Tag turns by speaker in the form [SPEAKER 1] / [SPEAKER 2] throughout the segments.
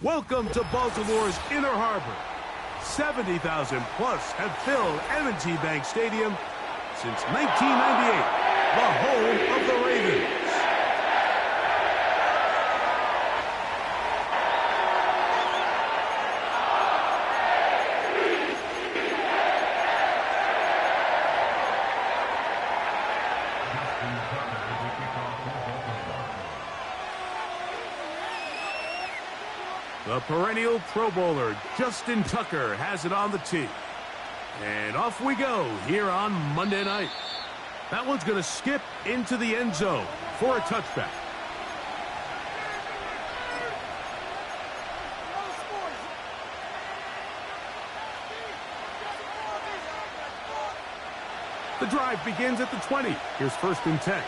[SPEAKER 1] Welcome to Baltimore's Inner Harbor. 70,000 plus have filled M&T Bank Stadium since 1998, the home of the Ravens. The perennial Pro Bowler, Justin Tucker, has it on the tee. And off we go here on Monday night. That one's going to skip into the end zone for a touchback. The drive begins at the 20. Here's 1st and 10.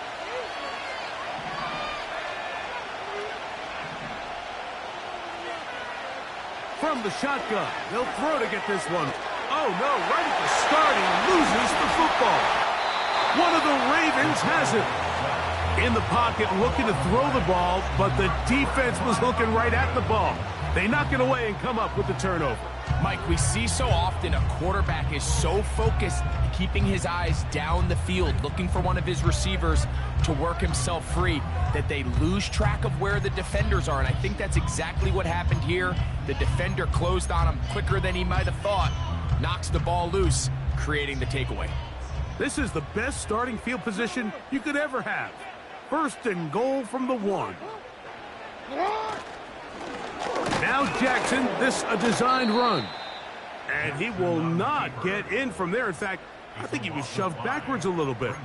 [SPEAKER 1] From the shotgun, they'll throw to get this one. Oh no, right at the start, he loses the football. One of the Ravens has it. In the pocket, looking to throw the ball, but the defense was looking right at the ball. They knock it away and come up with the turnover.
[SPEAKER 2] Mike, we see so often a quarterback is so focused, keeping his eyes down the field, looking for one of his receivers to work himself free, that they lose track of where the defenders are. And I think that's exactly what happened here. The defender closed on him quicker than he might have thought, knocks the ball loose, creating the takeaway.
[SPEAKER 1] This is the best starting field position you could ever have. 1st and goal from the 1. Now Jackson, this a designed run. And he will not get in from there. In fact, I think he was shoved backwards a little bit.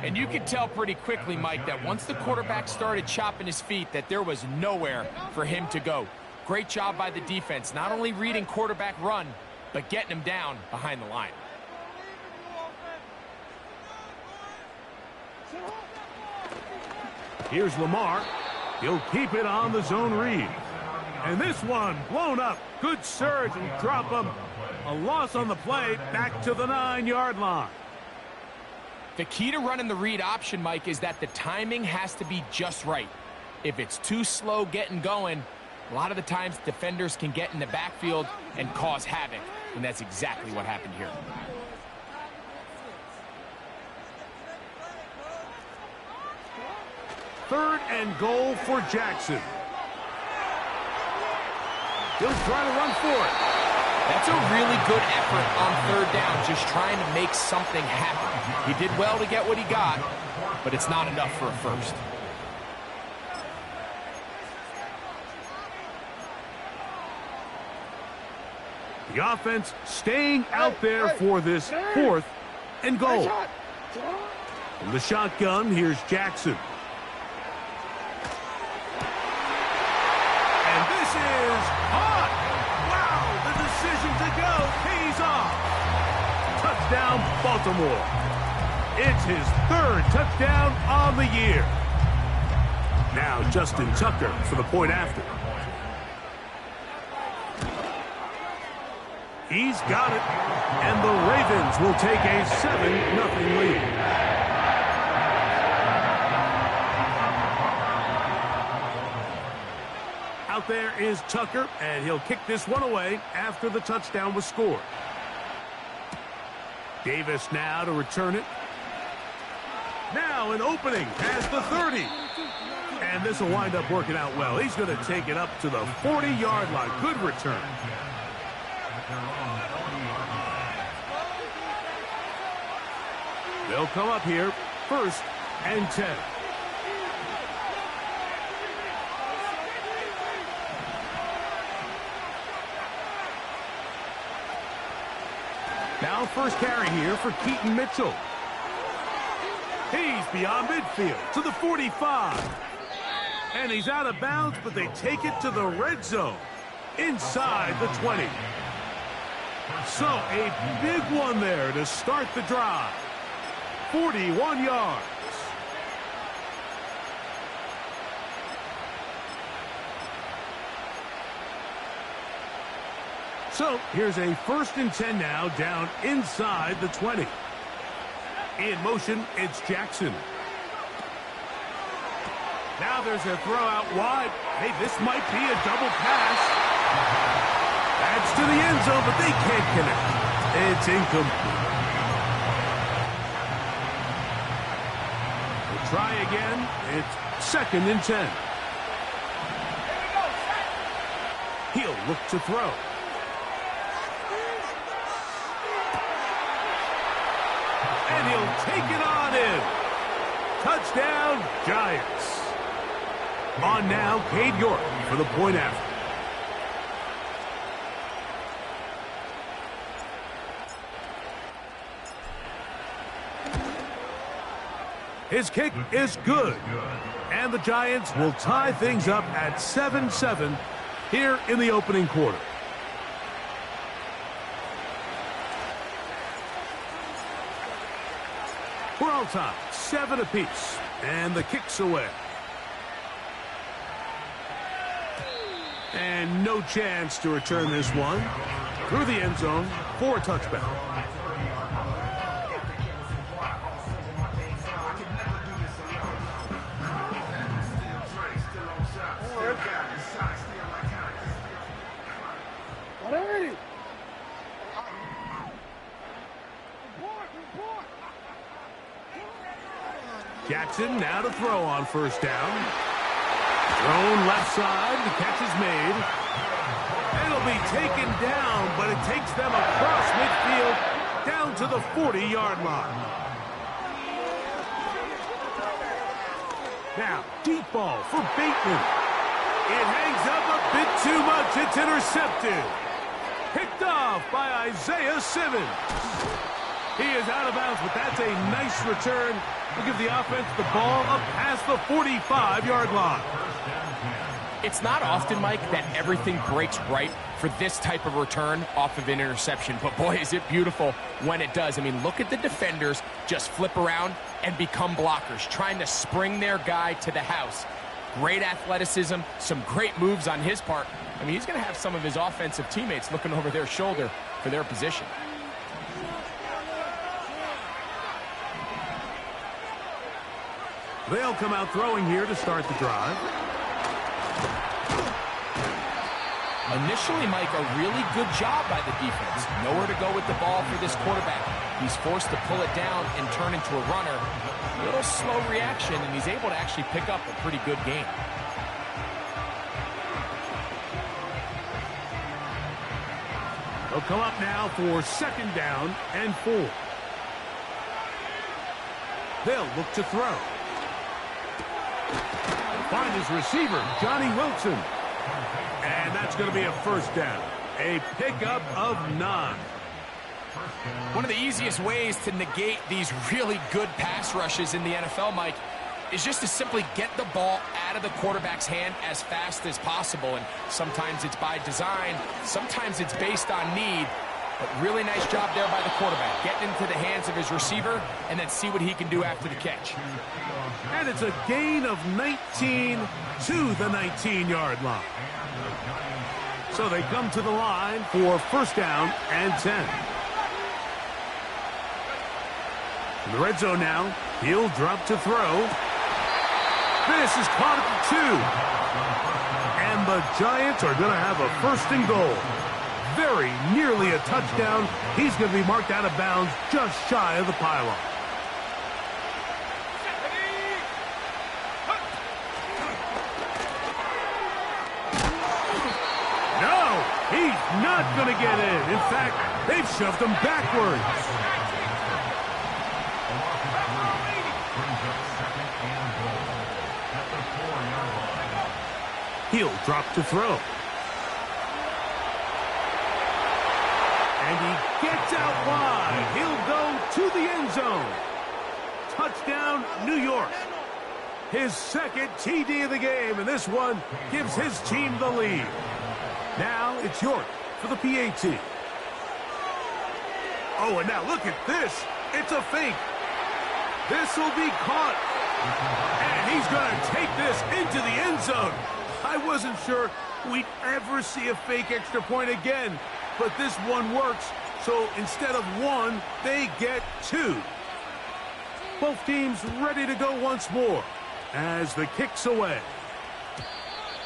[SPEAKER 2] And you could tell pretty quickly, Mike, that once the quarterback started chopping his feet, that there was nowhere for him to go. Great job by the defense, not only reading quarterback run, but getting him down behind the line.
[SPEAKER 1] Here's Lamar. He'll keep it on the zone read. And this one blown up. Good surge and drop him. A loss on the play, back to the 9-yard line.
[SPEAKER 2] The key to running the read option, Mike, is that the timing has to be just right. If it's too slow getting going, a lot of the times defenders can get in the backfield and cause havoc. And that's exactly what happened here.
[SPEAKER 1] Third and goal for Jackson. He'll try to run for it.
[SPEAKER 2] That's a really good effort on 3rd down, just trying to make something happen. He did well to get what he got, but it's not enough for a first.
[SPEAKER 1] The offense staying out there for this 4th and goal. From the shotgun, here's Jackson. And this is hot. Wow, the decision to go pays off. Touchdown, Baltimore. It's his 3rd touchdown on the year. Now Justin Tucker for the point after. He's got it, and the Ravens will take a 7-0 lead. Out there is Tucker, and he'll kick this one away after the touchdown was scored. Davis now to return it. Now an opening past the 30. And this will wind up working out well. He's going to take it up to the 40-yard line. Good return. They'll come up here, 1st and 10. Now 1st carry here for Keaton Mitchell. He's beyond midfield to the 45. And he's out of bounds, but they take it to the red zone inside the 20. So a big one there to start the drive. 41 yards. So here's a 1st and 10 now, down inside the 20. In motion, it's Jackson. Now there's a throw out wide. Hey, this might be a double pass. That's to the end zone, but they can't connect. It's incomplete. We'll try again. It's 2nd and 10. He'll look to throw. And he'll take it on in. Touchdown, Giants. On now, Cade York for the point after. His kick is good. And the Giants will tie things up at 7-7 here in the opening quarter. We're all tied, 7 apiece. And the kick's away. And no chance to return this one through the end zone for a touchback. Jackson now to throw on 1st down. Thrown left side. The catch is made. It'll be taken down, but it takes them across midfield down to the 40-yard line. Now, deep ball for Bateman. It hangs up a bit too much. It's intercepted. Picked off by Isaiah Simmons. He is out of bounds, but that's a nice return. We'll give the offense the ball up past the 45-yard line.
[SPEAKER 2] It's not often, Mike, that everything breaks right for this type of return off of an interception. But, boy, is it beautiful when it does. I mean, look at the defenders just flip around and become blockers, trying to spring their guy to the house. Great athleticism, some great moves on his part. I mean, he's going to have some of his offensive teammates looking over their shoulder for their position.
[SPEAKER 1] They'll come out throwing here to start the drive.
[SPEAKER 2] Initially, Mike, a really good job by the defense. Nowhere to go with the ball for this quarterback. He's forced to pull it down and turn into a runner. A little slow reaction, and he's able to actually pick up a pretty good game.
[SPEAKER 1] They'll come up now for 2nd down and 4. They'll look to throw. Find his receiver, Johnny Wilson. And that's going to be a 1st down. A pickup of 9.
[SPEAKER 2] One of the easiest ways to negate these really good pass rushes in the NFL, Mike, is just to simply get the ball out of the quarterback's hand as fast as possible. And sometimes it's by design, sometimes it's based on need. But really nice job there by the quarterback, getting into the hands of his receiver and then see what he can do after the catch.
[SPEAKER 1] And it's a gain of 19 to the 19-yard line. So they come to the line for 1st down and 10. In the red zone now, he'll drop to throw. This is caught at the 2. And the Giants are going to have a 1st and goal. Very nearly a touchdown. He's going to be marked out of bounds just shy of the pylon. No, he's not going to get in. In fact, they've shoved him backwards. He'll drop to throw. And he gets out wide. He'll go to the end zone. Touchdown, New York. His 2nd TD of the game, and this one gives his team the lead. Now it's York for the PAT. Oh, and now look at this. It's a fake. This will be caught. And he's going to take this into the end zone. I wasn't sure we'd ever see a fake extra point again, but this one works. So instead of 1, they get 2. Both teams ready to go once more. as the kick's away.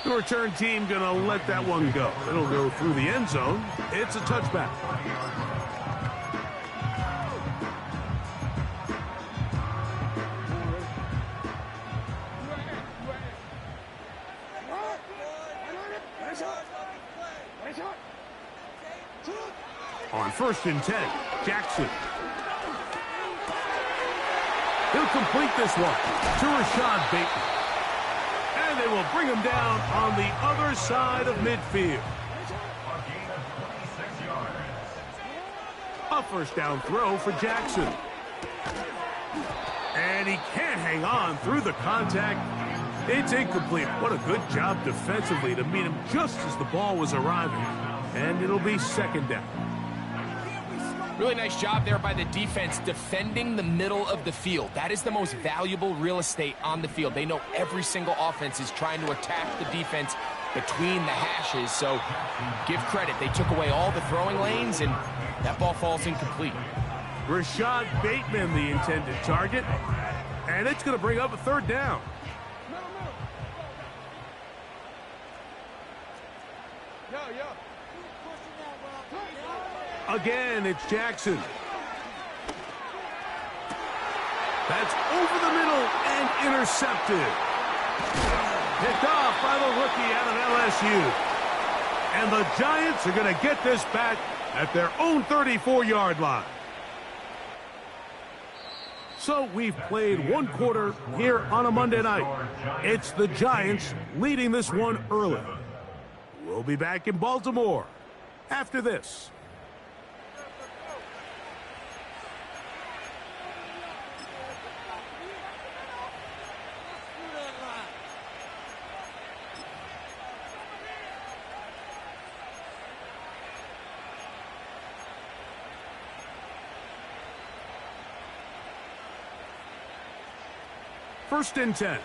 [SPEAKER 1] The return team going to let that one go. It'll go through the end zone. It's a touchback. On 1st and 10, Jackson. He'll complete this one to Rashad Bateman. And they will bring him down on the other side of midfield. A 1st down throw for Jackson. And he can't hang on through the contact. It's incomplete. What a good job defensively to meet him just as the ball was arriving. And it'll be 2nd down.
[SPEAKER 2] Really nice job there by the defense defending the middle of the field. That is the most valuable real estate on the field. They know every single offense is trying to attack the defense between the hashes. So give credit. They took away all the throwing lanes, and that ball falls incomplete.
[SPEAKER 1] Rashad Bateman, the intended target. And it's going to bring up a 3rd down. Again, it's Jackson. That's over the middle and intercepted. Picked off by the rookie out of LSU. And the Giants are going to get this back at their own 34-yard line. So we've played 1 quarter here on a Monday night. It's the Giants leading this one early. We'll be back in Baltimore after this. First and 10.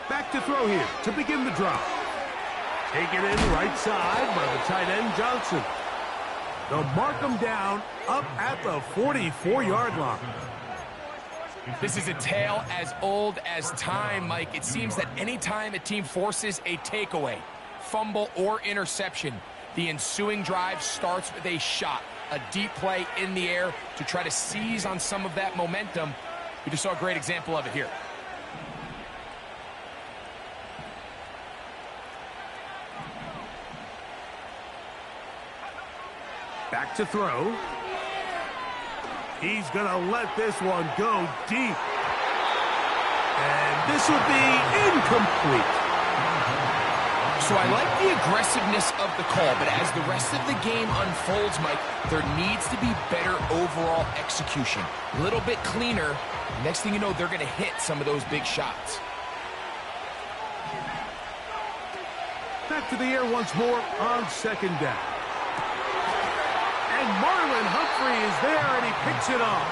[SPEAKER 1] Back to throw here to begin the drive. Taken in right side by the tight end Johnson. They'll mark him down up at the 44-yard line.
[SPEAKER 2] This is a tale as old as time, Mike. It seems that anytime a team forces a takeaway, fumble, or interception, the ensuing drive starts with a shot, a deep play in the air to try to seize on some of that momentum. We just saw a great example of it here.
[SPEAKER 1] Back to throw. He's going to let this one go deep. And this will be incomplete.
[SPEAKER 2] So I like the aggressiveness of the call, but as the rest of the game unfolds, Mike, there needs to be better overall execution. A little bit cleaner. Next thing you know, they're going to hit some of those big shots.
[SPEAKER 1] Back to the air once more on 2nd down. And Marlon Humphrey is there, and he picks it off.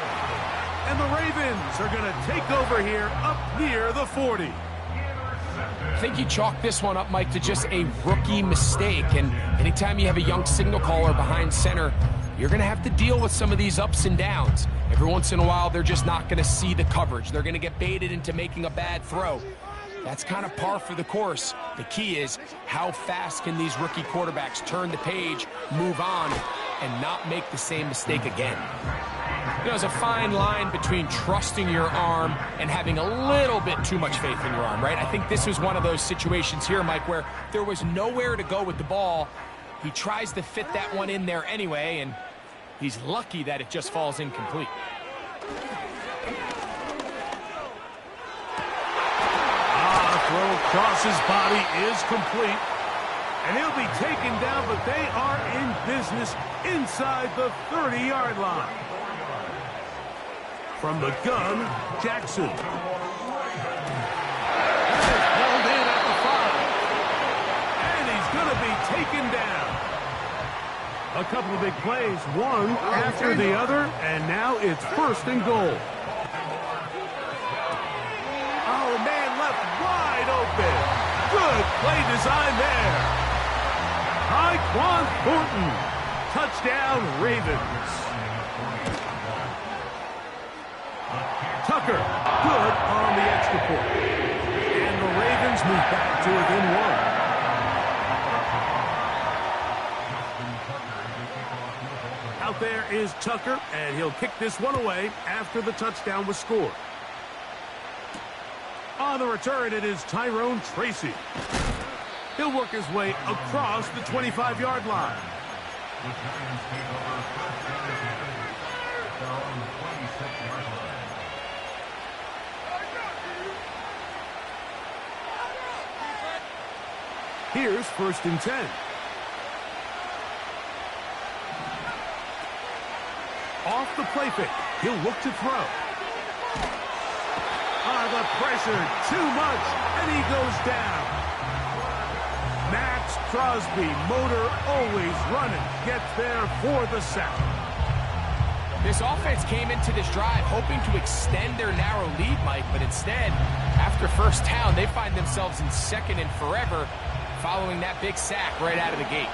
[SPEAKER 1] And the Ravens are going to take over here up near the 40.
[SPEAKER 2] I think you chalk this one up, Mike, to just a rookie mistake. And anytime you have a young signal caller behind center, you're going to have to deal with some of these ups and downs. Every once in a while, they're just not going to see the coverage. They're going to get baited into making a bad throw. That's kind of par for the course. The key is how fast can these rookie quarterbacks turn the page, move on, and not make the same mistake again. You know, there's a fine line between trusting your arm and having a little bit too much faith in your arm, right? I think this was one of those situations here, Mike, where there was nowhere to go with the ball. He tries to fit that one in there anyway, and he's lucky that it just falls incomplete.
[SPEAKER 1] Throw across his body is complete. And he'll be taken down, but they are in business inside the 30-yard line. From the gun, Jackson. That is pulled in at the 5. And he's going to be taken down. A couple of big plays, one after the other, and now it's 1st and goal. Oh, man, left wide open. Good play design there. Tyquan Thornton. Touchdown, Ravens. Tucker, good on the extra point. And the Ravens move back to within one. Out there is Tucker, and he'll kick this one away after the touchdown was scored. On the return, it is Tyrone Tracy. He'll work his way across the 25-yard line. Here's 1st and 10. Off the play fake. He'll look to throw. The pressure, too much, and he goes down. Max Crosby, motor always running, gets there for the sack.
[SPEAKER 2] This offense came into this drive hoping to extend their narrow lead, Mike, but instead, after first down, they find themselves in 2nd and forever following that big sack right out of the gate.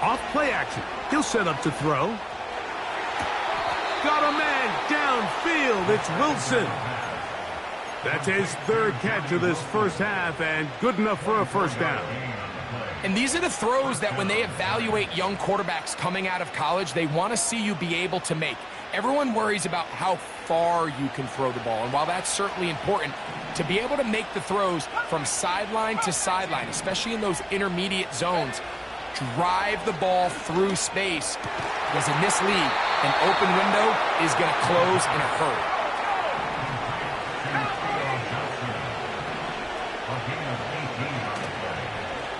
[SPEAKER 1] Off play action. He'll set up to throw. Got a man downfield. It's Wilson. That's his 3rd catch of this first half, and good enough for a first down.
[SPEAKER 2] And these are the throws that when they evaluate young quarterbacks coming out of college, they want to see you be able to make. Everyone worries about how far you can throw the ball, and while that's certainly important, to be able to make the throws from sideline to sideline, especially in those intermediate zones, drive the ball through space, because in this league, an open window is going to close in a hurry.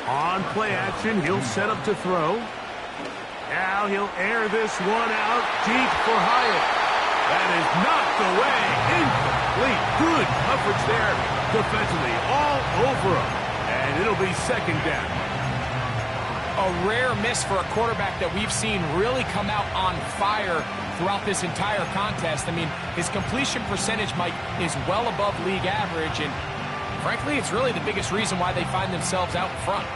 [SPEAKER 1] On play action, he'll set up to throw. Now he'll air this one out deep for Hyatt. That is knocked away, incomplete. Good coverage there defensively, all over him. And it'll be 2nd down.
[SPEAKER 2] A rare miss for a quarterback that we've seen really come out on fire throughout this entire contest. I mean, his completion percentage, Mike, is well above league average, and frankly, it's really the biggest reason why they find themselves out in front.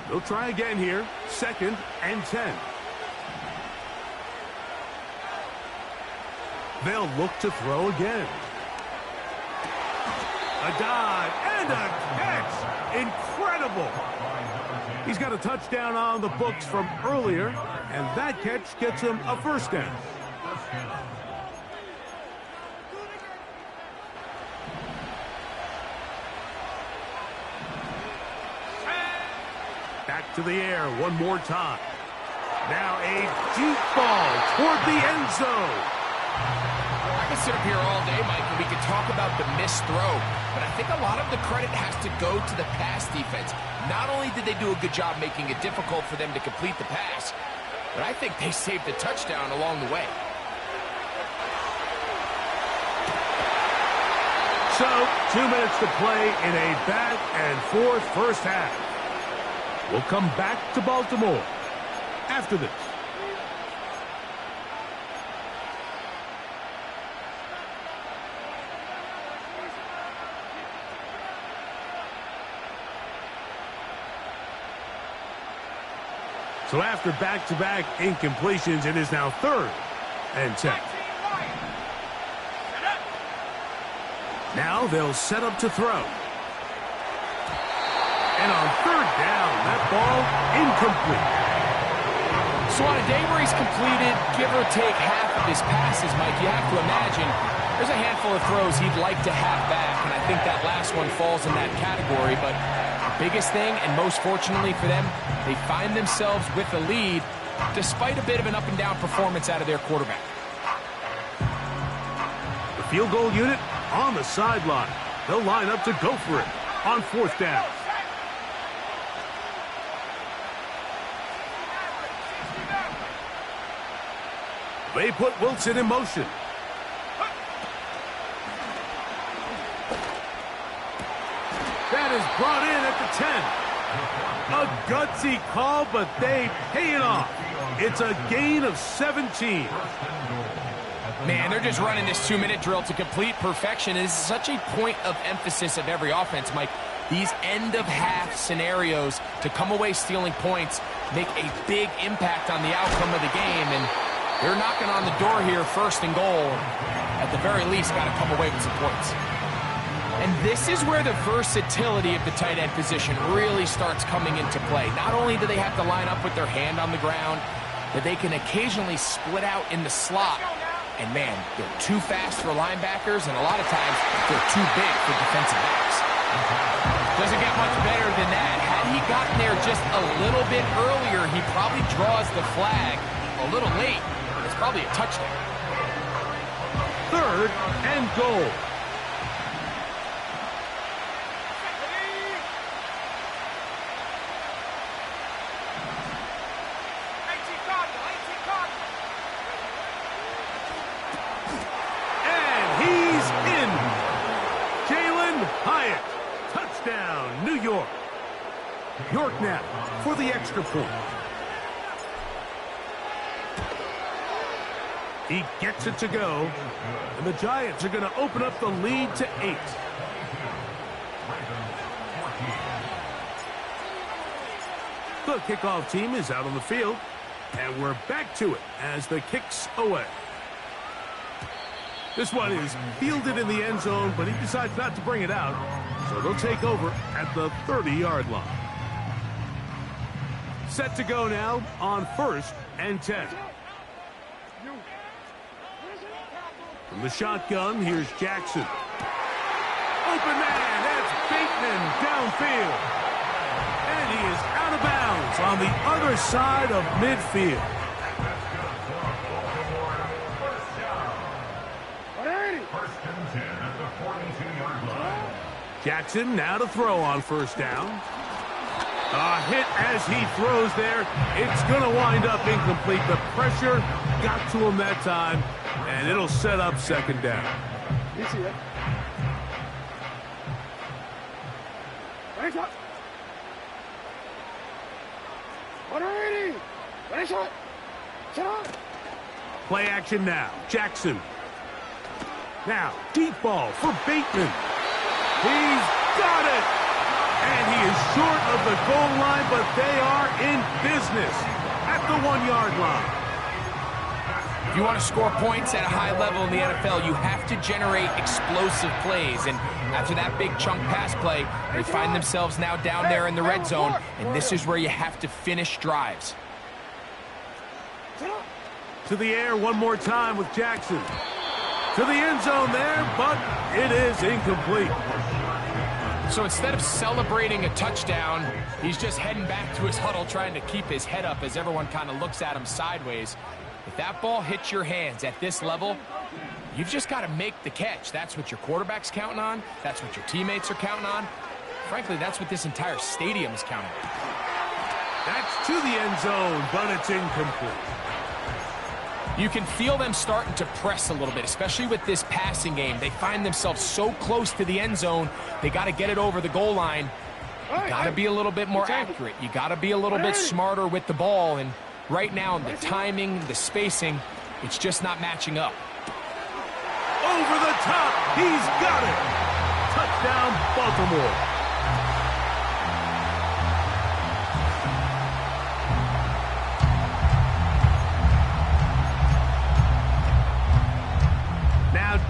[SPEAKER 1] They'll try again here. 2nd and 10. They'll look to throw again. A dive and a catch. Incredible. He's got a touchdown on the books from earlier, and that catch gets him a first down. Back to the air one more time. Now a deep ball toward the end zone.
[SPEAKER 2] I could sit up here all day, Mike, and we could talk about the missed throw, but I think a lot of the credit has to go to the pass defense. Not only did they do a good job making it difficult for them to complete the pass, but I think they saved the touchdown along the way.
[SPEAKER 1] So, 2 minutes to play in a back-and-forth first half. We'll come back to Baltimore after this. So after back-to-back incompletions, it is now 3rd and 10. Now they'll set up to throw. And on 3rd down, that ball incomplete.
[SPEAKER 2] So on a day where he's completed, give or take half of his passes, Mike, you have to imagine there's a handful of throws he'd like to have back, and I think that last one falls in that category. But the biggest thing, and most fortunately for them, they find themselves with the lead despite a bit of an up-and-down performance out of their quarterback.
[SPEAKER 1] The field goal unit on the sideline. They'll line up to go for it on 4th down. They put Wilson in motion. That is brought in at the 10. A gutsy call, but they pay it off. It's a gain of 17.
[SPEAKER 2] Man, they're just running this 2-minute drill to complete perfection. It is such a point of emphasis of every offense, Mike. These end-of-half scenarios to come away stealing points make a big impact on the outcome of the game, and they're knocking on the door here, first and goal. At the very least, got to come away with some points. And this is where the versatility of the tight end position really starts coming into play. Not only do they have to line up with their hand on the ground, but they can occasionally split out in the slot. And man, they're too fast for linebackers, and a lot of times they're too big for defensive backs. Doesn't get much better than that. Had he gotten there just a little bit earlier, he probably draws the flag a little late. It's probably a touchdown.
[SPEAKER 1] 3rd and goal. Touchdown, New York. York now for the extra point. He gets it to go, and the Giants are going to open up the lead to 8. The kickoff team is out on the field, and we're back to it as the kick's away. This one is fielded in the end zone, but he decides not to bring it out. So they'll take over at the 30-yard line. Set to go now on 1st and 10. From the shotgun, here's Jackson. Open man, that's Bateman downfield. And he is out of bounds on the other side of midfield. Jackson now to throw on 1st down. A hit as he throws there. It's going to wind up incomplete. The pressure got to him that time, and it'll set up 2nd down. You see it. Play action now. Jackson. Now, deep ball for Bateman. He's got it! And he is short of the goal line, but they are in business at the 1-yard line.
[SPEAKER 2] If you want to score points at a high level in the NFL, you have to generate explosive plays. And after that big chunk pass play, they find themselves now down there in the red zone, and this is where you have to finish drives.
[SPEAKER 1] To the air one more time with Jackson. To the end zone there, but it is incomplete.
[SPEAKER 2] So instead of celebrating a touchdown, he's just heading back to his huddle trying to keep his head up as everyone kind of looks at him sideways. If that ball hits your hands at this level, you've just got to make the catch. That's what your quarterback's counting on. That's what your teammates are counting on. Frankly, that's what this entire stadium is counting on.
[SPEAKER 1] That's to the end zone, but it's incomplete.
[SPEAKER 2] You can feel them starting to press a little bit, especially with this passing game. They find themselves so close to the end zone, they got to get it over the goal line. You got to be a little bit more accurate. You got to be a little bit smarter with the ball. And right now, the timing, the spacing, it's just not matching up.
[SPEAKER 1] Over the top, he's got it. Touchdown, Baltimore.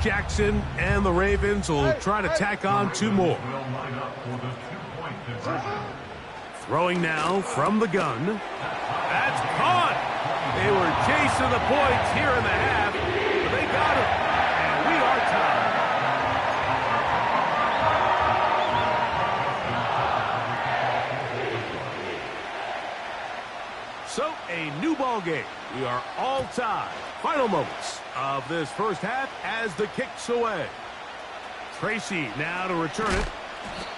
[SPEAKER 1] Jackson and the Ravens will try to tack on 2 more. Throwing now from the gun. That's caught. They were chasing the points here in the half, but they got it. And we are tied. So a new ball game. We are all tied. Final moments of this first half as the kick's away. Tracy now to return it.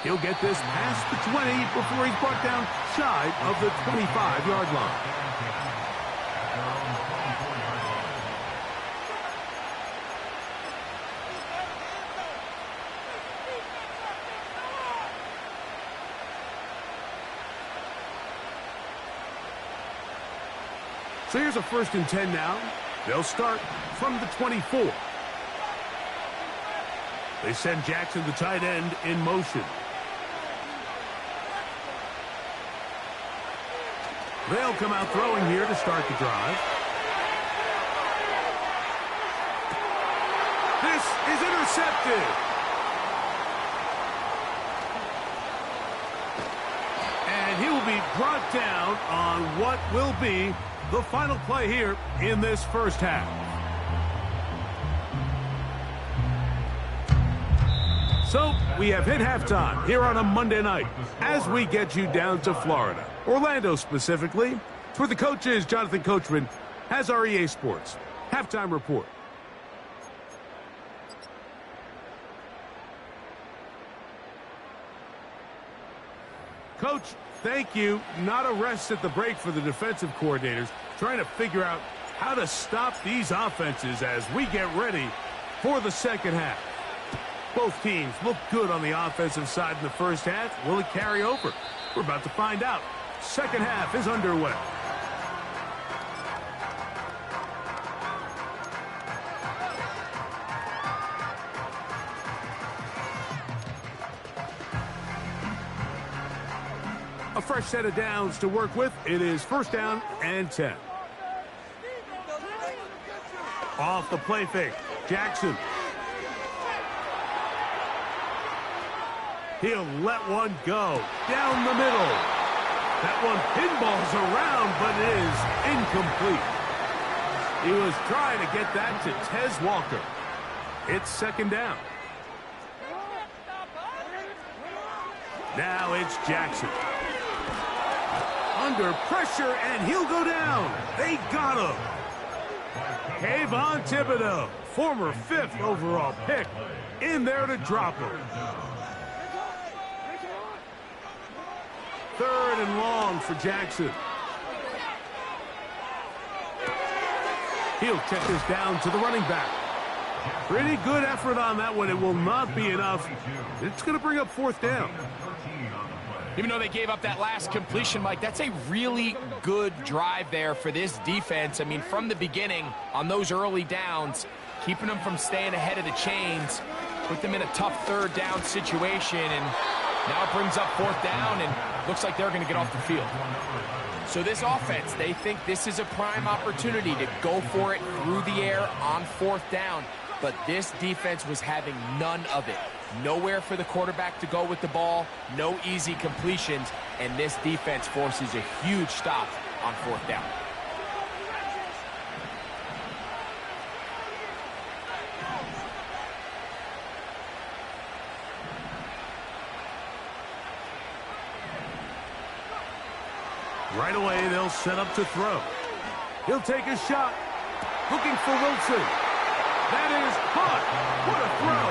[SPEAKER 1] He'll get this past the 20 before he's brought down shy of the 25-yard line. So here's a 1st and 10 now. They'll start from the 24. They send Jackson, the tight end, in motion. They'll come out throwing here to start the drive. This is intercepted. And he will be brought down on what will be the final play here in this first half. So we have hit halftime here on a Monday night as we get you down to Florida, Orlando specifically. For the coaches, Jonathan Coachman has our EA Sports halftime report. Coach, thank you. Not a rest at the break for the defensive coordinators, trying to figure out how to stop these offenses as we get ready for the second half. Both teams look good on the offensive side in the first half. Will it carry over? We're about to find out. Second half is underway. A fresh set of downs to work with. It is 1st down and 10. Off the play fake. Jackson. He'll let one go down the middle. That one pinballs around, but it is incomplete. He was trying to get that to Tez Walker. It's 2nd down. Now it's Jackson. Under pressure, and he'll go down. They got him. Kayvon Thibodeau, former 5th overall pick, in there to drop him. 3rd and long for Jackson. He'll check this down to the running back. Pretty good effort on that one. It will not be enough. It's going to bring up 4th down.
[SPEAKER 2] Even though they gave up that last completion, Mike, that's a really good drive there for this defense. I mean, from the beginning, on those early downs, keeping them from staying ahead of the chains, put them in a tough 3rd down situation, and now it brings up 4th down, and looks like they're going to get off the field. So this offense, they think this is a prime opportunity to go for it through the air on 4th down, but this defense was having none of it. Nowhere for the quarterback to go with the ball, no easy completions, and this defense forces a huge stop on 4th down.
[SPEAKER 1] Right away, they'll set up to throw. He'll take a shot. Looking for Wilson. That is caught. What a throw.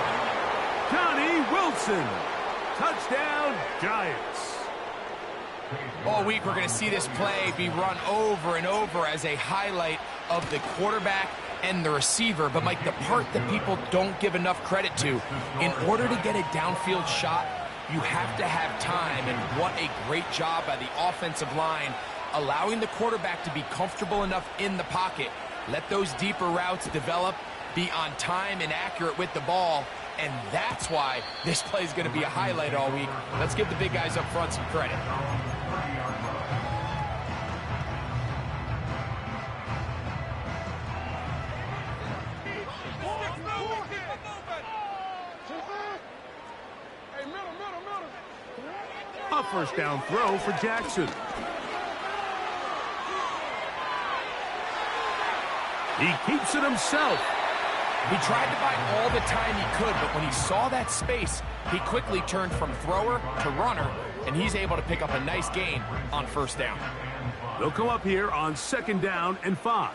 [SPEAKER 1] Johnny Wilson. Touchdown, Giants.
[SPEAKER 2] All week, we're going to see this play be run over and over as a highlight of the quarterback and the receiver. But, Mike, the part that people don't give enough credit to, in order to get a downfield shot, you have to have time, and what a great job by the offensive line, allowing the quarterback to be comfortable enough in the pocket, let those deeper routes develop, be on time and accurate with the ball, and that's why this play is going to be a highlight all week. Let's give the big guys up front some credit.
[SPEAKER 1] A 1st down throw for Jackson. He keeps it himself.
[SPEAKER 2] He tried to buy all the time he could, but when he saw that space, he quickly turned from thrower to runner, and he's able to pick up a nice gain on 1st down.
[SPEAKER 1] They'll come up here on 2nd down and 5.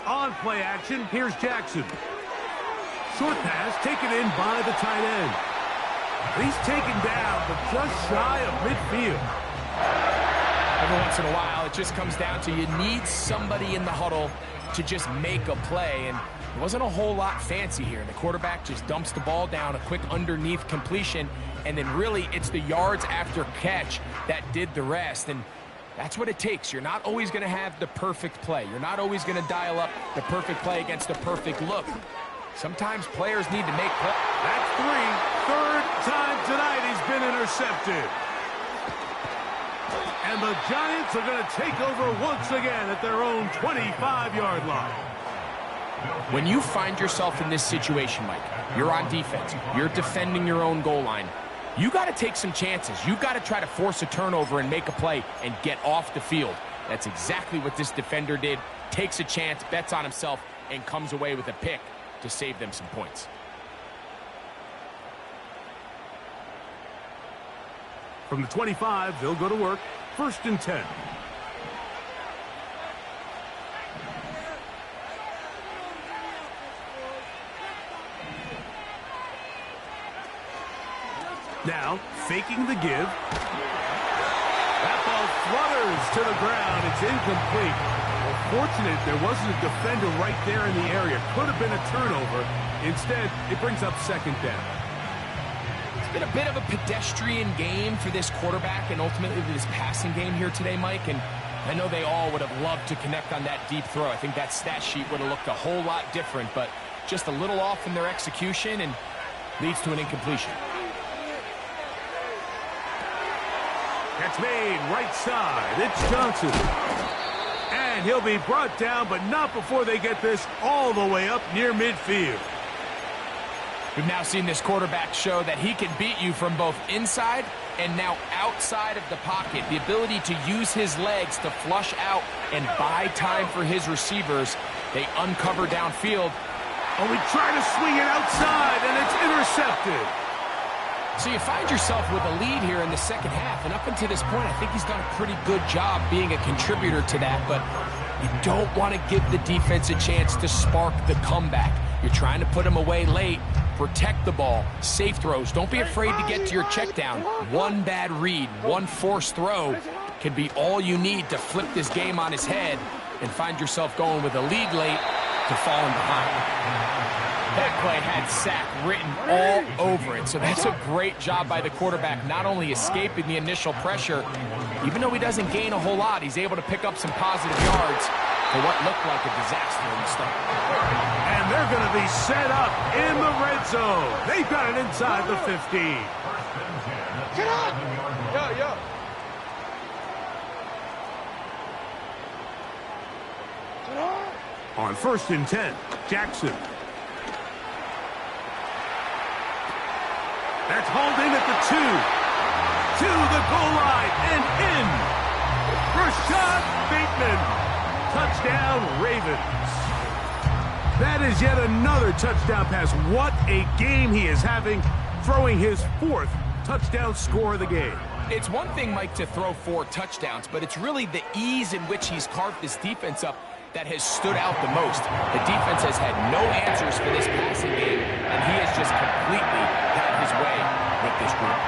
[SPEAKER 1] On play action, here's Jackson. Short pass taken in by the tight end. He's taken down, but just shy of midfield.
[SPEAKER 2] Every once in a while, it just comes down to you need somebody in the huddle to just make a play, and it wasn't a whole lot fancy here. The quarterback just dumps the ball down, a quick underneath completion, and then really it's the yards after catch that did the rest. And that's what it takes. You're not always going to have the perfect play. You're not always going to dial up the perfect play against the perfect look. Sometimes players need to make plays.
[SPEAKER 1] That's three. Third time tonight he's been intercepted. And the Giants are going to take over once again at their own 25-yard line.
[SPEAKER 2] When you find yourself in this situation, Mike, you're on defense, you're defending your own goal line, you got to take some chances. You got to try to force a turnover and make a play and get off the field. That's exactly what this defender did. Takes a chance, bets on himself, and comes away with a pick to save them some points.
[SPEAKER 1] From the 25, they'll go to work. 1st and 10. Now, faking the give. That ball flutters to the ground. It's incomplete. Well, fortunate there wasn't a defender right there in the area. Could have been a turnover. Instead, it brings up 2nd down.
[SPEAKER 2] It's been a bit of a pedestrian game for this quarterback and ultimately this passing game here today, Mike. And I know they all would have loved to connect on that deep throw. I think that stat sheet would have looked a whole lot different, but just a little off in their execution and leads to an incompletion.
[SPEAKER 1] Catch made right side. It's Johnson. And he'll be brought down, but not before they get this all the way up near midfield.
[SPEAKER 2] We've now seen this quarterback show that he can beat you from both inside and now outside of the pocket. The ability to use his legs to flush out and buy time for his receivers. They uncover downfield.
[SPEAKER 1] Oh, he tried to swing it outside, and it's intercepted.
[SPEAKER 2] So you find yourself with a lead here in the 2nd half, and up until this point, I think he's done a pretty good job being a contributor to that, but you don't want to give the defense a chance to spark the comeback. You're trying to put him away late, protect the ball, safe throws. Don't be afraid to get to your check down. One bad read, one forced throw can be all you need to flip this game on his head and find yourself going with a lead late to falling behind. That play had sack written all over it, so that's a great job by the quarterback, not only escaping the initial pressure, even though he doesn't gain a whole lot, he's able to pick up some positive yards for what looked like a disaster in the start.
[SPEAKER 1] And they're going to be set up in the red zone. They've got it inside the 15.
[SPEAKER 3] Get up! Yo.
[SPEAKER 1] On 1st and 10, Jackson. That's hauled in at the 2. To the goal line and in. Rashad Bateman. Touchdown, Ravens. That is yet another touchdown pass. What a game he is having, throwing his 4th touchdown score of the game.
[SPEAKER 2] It's one thing, Mike, to throw 4 touchdowns, but it's really the ease in which he's carved this defense up that has stood out the most. The defense has had no answers for this passing game, and he has just completely had his way with this group.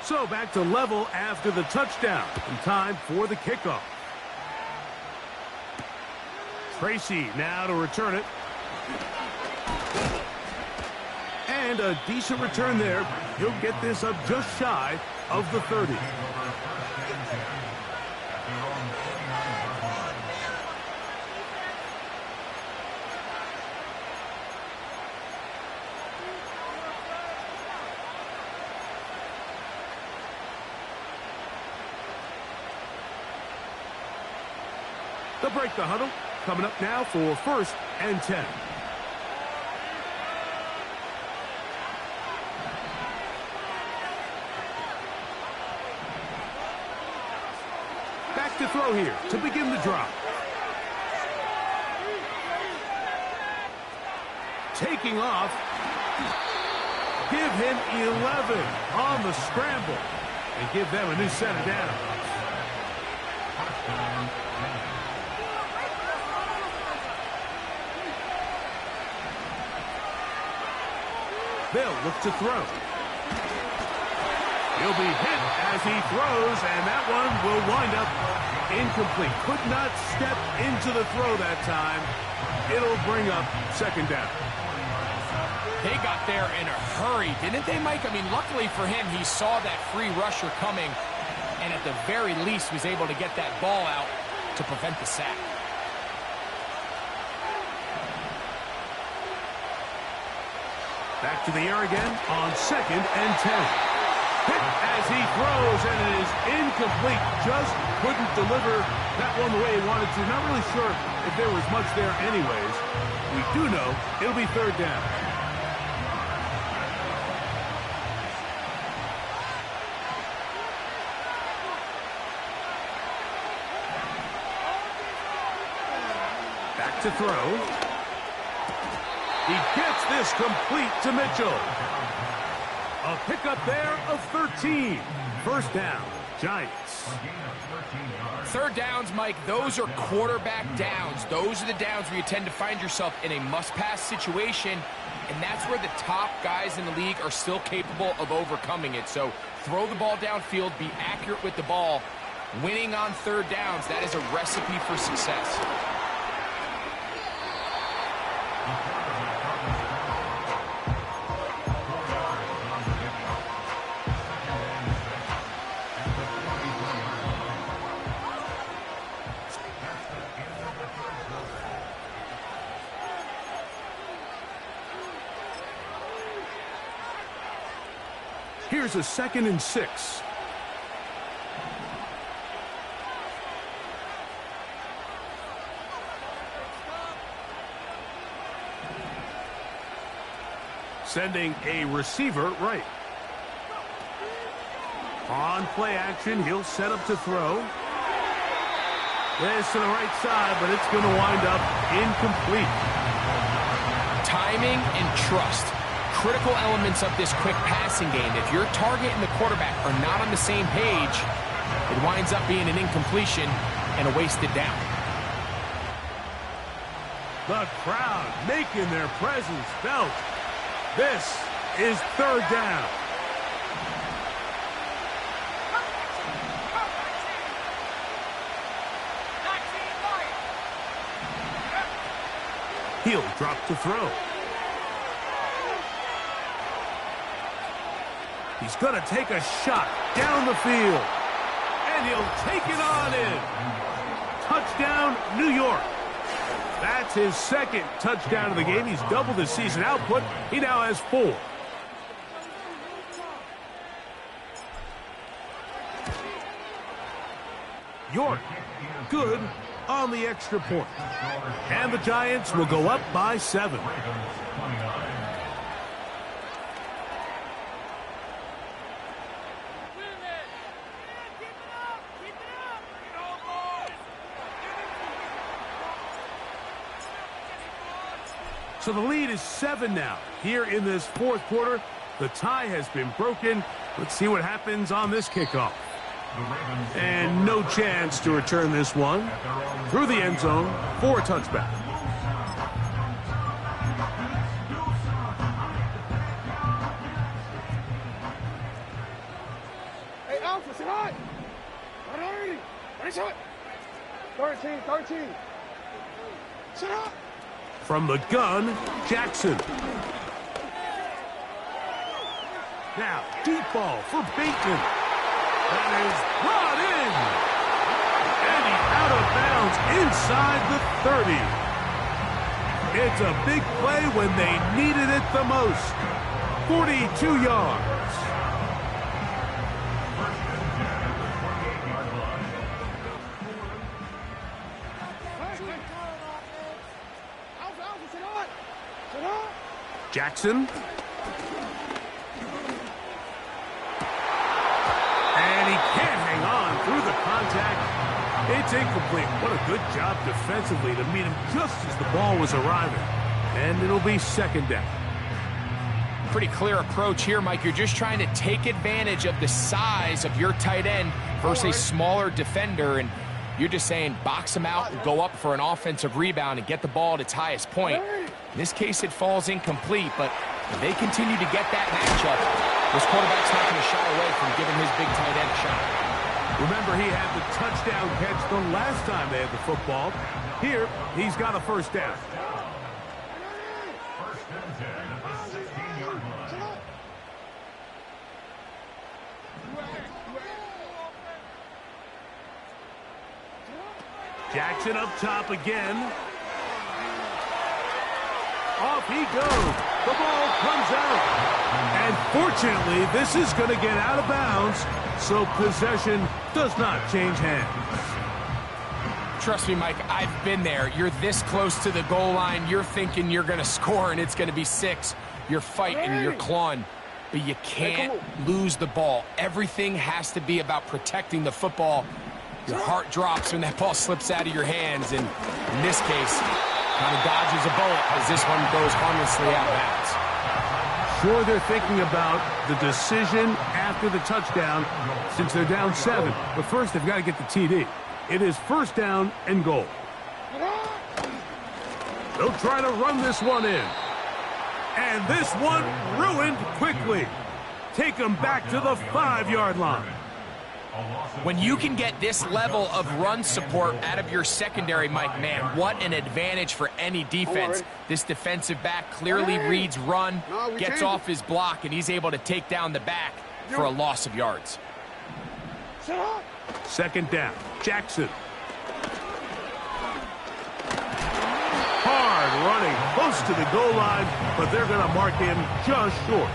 [SPEAKER 1] So back to level after the touchdown, and time for the kickoff. Tracy now to return it. And a decent return there. He'll get this up just shy of the 30. They'll break the huddle. Coming up now for 1st and 10. Back to throw here to begin the drive. Taking off. Give him 11 on the scramble and give them a new set of downs. They'll look to throw. He'll be hit as he throws, and that one will wind up incomplete. Could not step into the throw that time. It'll bring up second down.
[SPEAKER 2] They got there in a hurry, didn't they, Mike? I mean, luckily for him, he saw that free rusher coming, and at the very least was able to get that ball out to prevent the sack.
[SPEAKER 1] Back to the air again on 2nd and 10. Hit as he throws, and it is incomplete. Just couldn't deliver that one the way he wanted to. Not really sure if there was much there anyways. We do know it'll be third down. Back to throw. He gets this complete to Mitchell. A pickup there of 13. First down, Giants.
[SPEAKER 2] Third downs, Mike, those are quarterback downs. Those are the downs where you tend to find yourself in a must-pass situation, and that's where the top guys in the league are still capable of overcoming it. So throw the ball downfield, be accurate with the ball. Winning on third downs, that is a recipe for success.
[SPEAKER 1] Here's a 2nd and 6. Sending a receiver right. On play action, he'll set up to throw. This to the right side, but it's going to wind up incomplete.
[SPEAKER 2] Timing and trust. Critical elements of this quick passing game. If your target and the quarterback are not on the same page, it winds up being an incompletion and a wasted down.
[SPEAKER 1] The crowd making their presence felt. This is third down. He'll drop to throw. He's going to take a shot down the field. And he'll take it on in. Touchdown, New York. That's his 2nd touchdown of the game. He's doubled his season output. He now has 4. York, good on the extra point. And the Giants will go up by 7. So the lead is 7 now. Here in this fourth quarter, the tie has been broken. Let's see what happens on this kickoff. And no chance to return this one. Through the end zone for a touchback.
[SPEAKER 4] Hey, Alpha, say hi. 13. Sit up.
[SPEAKER 1] From the gun, Jackson. Now, deep ball for Bateman. That is brought in. And he's out of bounds inside the 30. It's a big play when they needed it the most. 42 yards. Jackson. And he can't hang on through the contact. It's incomplete. What a good job defensively to meet him just as the ball was arriving. And it'll be second down.
[SPEAKER 2] Pretty clear approach here, Mike. You're just trying to take advantage of the size of your tight end versus a smaller defender, and you're just saying box him out and go up for an offensive rebound and get the ball at its highest point. In this case, it falls incomplete, but If they continue to get that matchup, this quarterback's not going to shy away from giving his big tight end a shot.
[SPEAKER 1] Remember, he had the touchdown catch the last time they had the football. Here, he's got a first down.
[SPEAKER 3] First and 10 at the 16-yard line.
[SPEAKER 1] Jackson up top again. Off he goes. The ball comes out. And fortunately, this is going to get out of bounds, so possession does not change hands.
[SPEAKER 2] Trust me, Mike, I've been there. You're this close to the goal line. You're thinking you're going to score, and it's going to be 6. You're fighting, you're clawing, but you can't lose the ball. Everything has to be about protecting the football. Your heart drops when that ball slips out of your hands, and in this case, kind of dodges a bullet as this one goes harmlessly out of bounds.
[SPEAKER 1] Sure, they're thinking about the decision after the touchdown since they're down 7. But first, they've got to get the TD. It is first down and goal. They'll try to run this one in. And this one ruined quickly. Take them back to the 5-yard line.
[SPEAKER 2] When you can get this level of run support out of your secondary, Mike, man, what an advantage for any defense. This defensive back clearly reads run, gets off his block, and he's able to take down the back for a loss of yards.
[SPEAKER 1] Second down, Jackson. Hard running, close to the goal line, but they're going to mark him just short.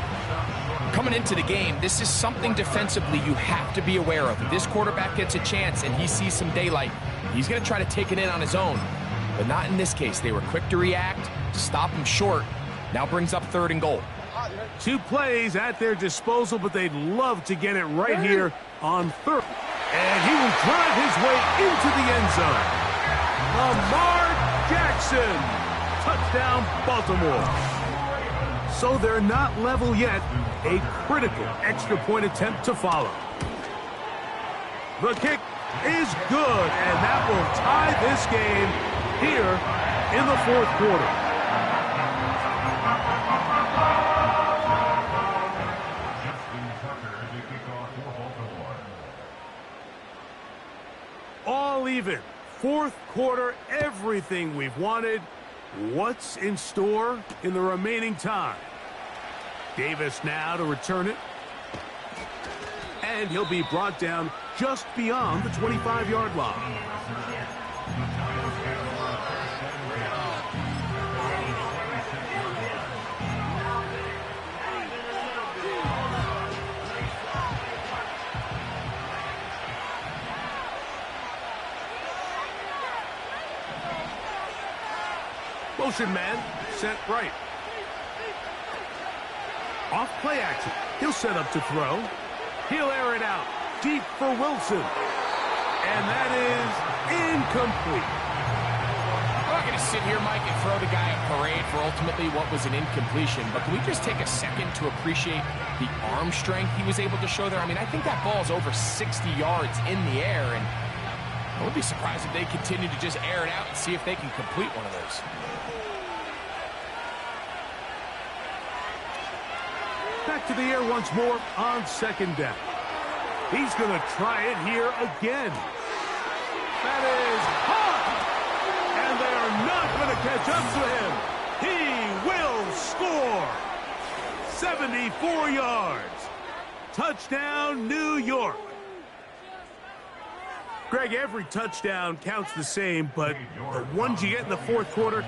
[SPEAKER 2] Coming into the game, this is something defensively you have to be aware of. If this quarterback gets a chance and he sees some daylight, he's going to try to take it in on his own. But not in this case. They were quick to react, stop him short. Now brings up 3rd and goal.
[SPEAKER 1] 2 plays at their disposal, but they'd love to get it right here on 3rd. And he will drive his way into the end zone. Lamar Jackson. Touchdown, Baltimore. So they're not level yet. A critical extra point attempt to follow. The kick is good, and that will tie this game here in the 4th quarter. All even. 4th quarter, everything we've wanted. What's in store in the remaining time? Davis now to return it. And he'll be brought down just beyond the 25-yard line. Motion man, sent right. Off play action. He'll set up to throw. He'll air it out. Deep for Wilson. And that is incomplete.
[SPEAKER 2] I'm not going to sit here, Mike, and throw the guy a parade for ultimately what was an incompletion, but can we just take a second to appreciate the arm strength he was able to show there? I mean, I think that ball's over 60 yards in the air, and I would be surprised if they continue to just air it out and see if they can complete one of those.
[SPEAKER 1] Back to the air once more on 2nd down. He's going to try it here again. That is hot! And they are not going to catch up to him. He will score. 74 yards. Touchdown, New York. Greg, every touchdown counts the same, but the ones you get in the 4th quarter,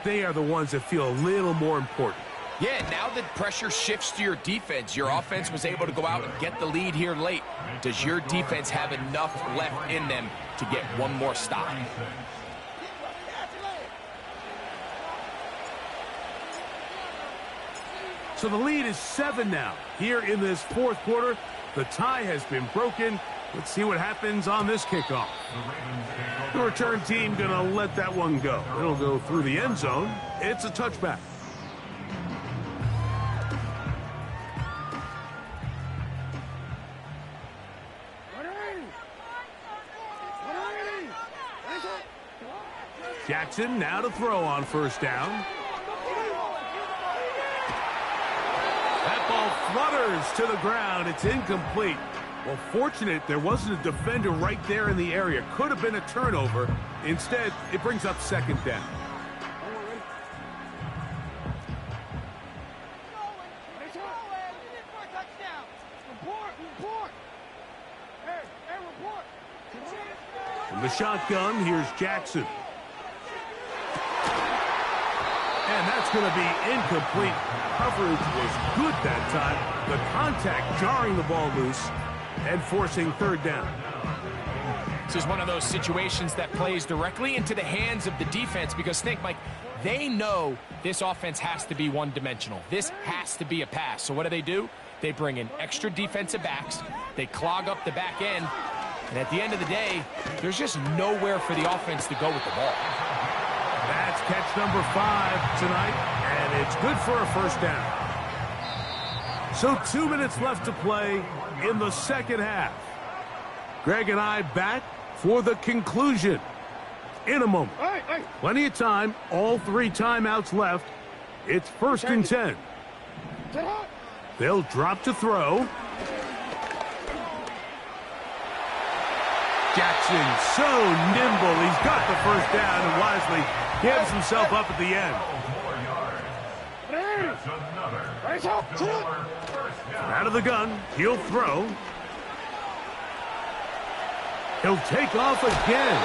[SPEAKER 1] they are the ones that feel a little more important.
[SPEAKER 2] Yeah, now that pressure shifts to your defense, your offense was able to go out and get the lead here late. Does your defense have enough left in them to get one more stop?
[SPEAKER 1] So the lead is 7 now. Here in this 4th quarter, the tie has been broken. Let's see what happens on this kickoff. The return team going to let that one go. It'll go through the end zone. It's a touchback. Jackson now to throw on 1st down. flutters to the ground. It's incomplete. Well, fortunate there wasn't a defender right there in the area. Could have been a turnover. Instead, it brings up second down. From the shotgun, here's Jackson. And that's going to be incomplete. Coverage was good that time. The contact jarring the ball loose and forcing third down.
[SPEAKER 2] This is one of those situations that plays directly into the hands of the defense because think, Mike, they know this offense has to be one-dimensional. This has to be a pass. So what do? They bring in extra defensive backs. They clog up the back end. And at the end of the day, there's just nowhere for the offense to go with the ball.
[SPEAKER 1] That's catch number 5 tonight, and it's good for a first down. So 2 minutes left to play in the second half. Greg and I back for the conclusion in a moment. Plenty of time, all 3 timeouts left. It's first and 10. They'll drop to throw. Jackson, so nimble. He's got the first down and wisely gives himself up at the end. Out of the gun, he'll throw. He'll take off again.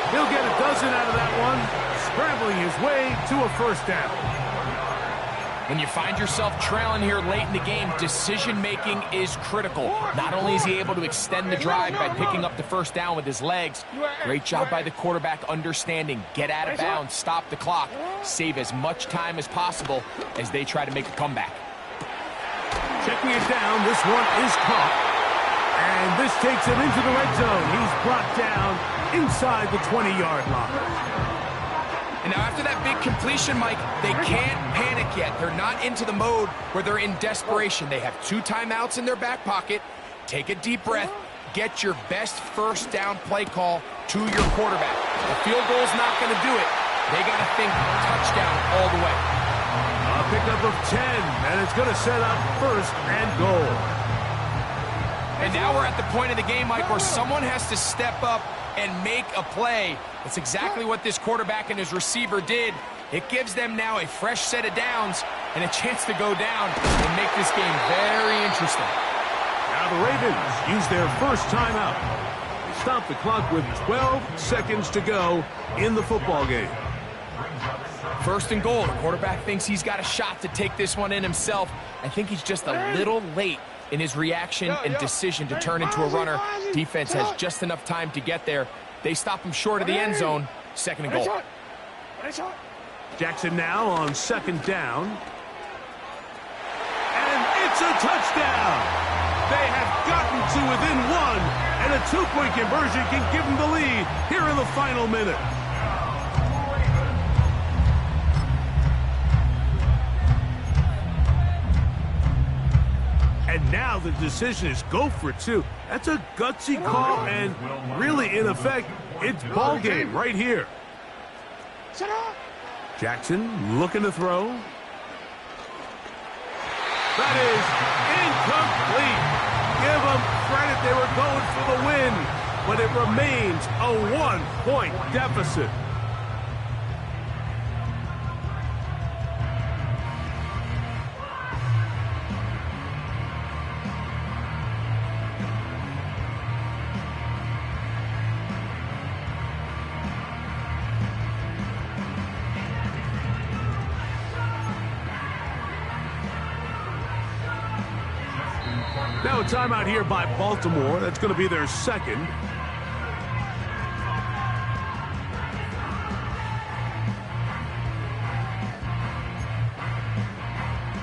[SPEAKER 1] He'll get a dozen out of that one, scrambling his way to a first down.
[SPEAKER 2] When you find yourself trailing here late in the game, decision-making is critical. Not only is he able to extend the drive by picking up the first down with his legs, great job by the quarterback understanding, get out of bounds, stop the clock, save as much time as possible as they try to make a comeback.
[SPEAKER 1] Checking it down, this one is caught. And this takes him into the red zone. He's brought down inside the 20-yard line.
[SPEAKER 2] And now after that big completion, Mike, they can't panic yet. They're not into the mode where they're in desperation. They have 2 timeouts in their back pocket. Take a deep breath. Get your best first down play call to your quarterback. The field goal's not going to do it. They got to think touchdown all the way.
[SPEAKER 1] A pickup of 10, and it's going to set up first and goal.
[SPEAKER 2] And now we're at the point of the game, Mike, where someone has to step up and make a play. That's exactly what this quarterback and his receiver did. It gives them now a fresh set of downs and a chance to go down and make this game very interesting.
[SPEAKER 1] Now the Ravens use their first timeout. They stop the clock with 12 seconds to go in the football game.
[SPEAKER 2] First and goal. The quarterback thinks he's got a shot to take this one in himself. I think he's just a little late in his reaction and decision to turn into a runner. Defense has just enough time to get there. They stop him short of the end zone. Second and goal.
[SPEAKER 1] Jackson now on second down. And it's a touchdown! They have gotten to within 1, and a 2-point conversion can give them the lead here in the final minute. And now the decision is go for 2. That's a gutsy call, and really, in effect, it's ball game right here. Jackson looking to throw. That is incomplete. Give them credit. They were going for the win, but it remains a 1-point deficit. Now a timeout here by Baltimore. That's going to be their second.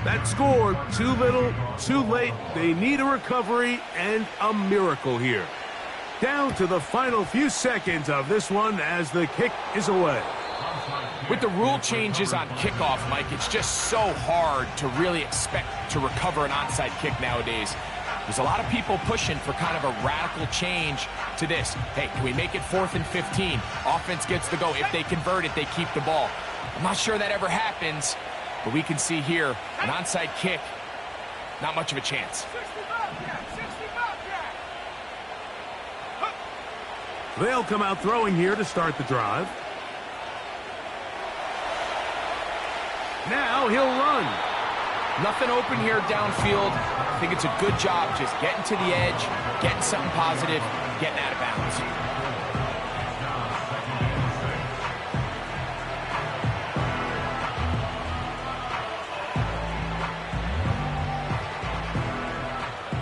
[SPEAKER 1] That score, too little, too late. They need a recovery and a miracle here. Down to the final few seconds of this one as the kick is away.
[SPEAKER 2] With the rule changes on kickoff, Mike, it's just so hard to really expect to recover an onside kick nowadays. There's a lot of people pushing for kind of a radical change to this. Hey, can we make it 4th and 15? Offense gets the go. If they convert it, they keep the ball. I'm not sure that ever happens, but we can see here an onside kick Not much of a chance.
[SPEAKER 4] 60 Bobcat! 60 Bobcat!
[SPEAKER 1] They'll come out throwing here to start the drive. Now he'll run.
[SPEAKER 2] Nothing open here downfield. I think it's a good job just getting to the edge, getting something positive, getting out of bounds.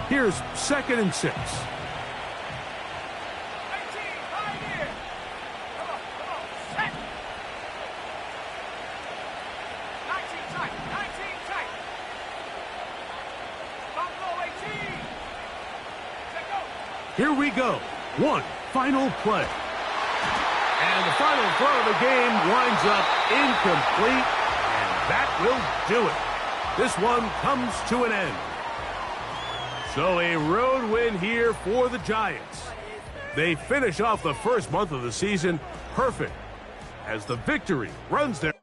[SPEAKER 1] Here's 2nd and 6.
[SPEAKER 4] 18, right here! Come on, set! 19 tight, 19 tight! Don't go 18! Set go!
[SPEAKER 1] Here we go. One final play. And the final throw of the game winds up incomplete, and that will do it. This one comes to an end. So a road win here for the Giants. They finish off the first month of the season perfect as the victory runs their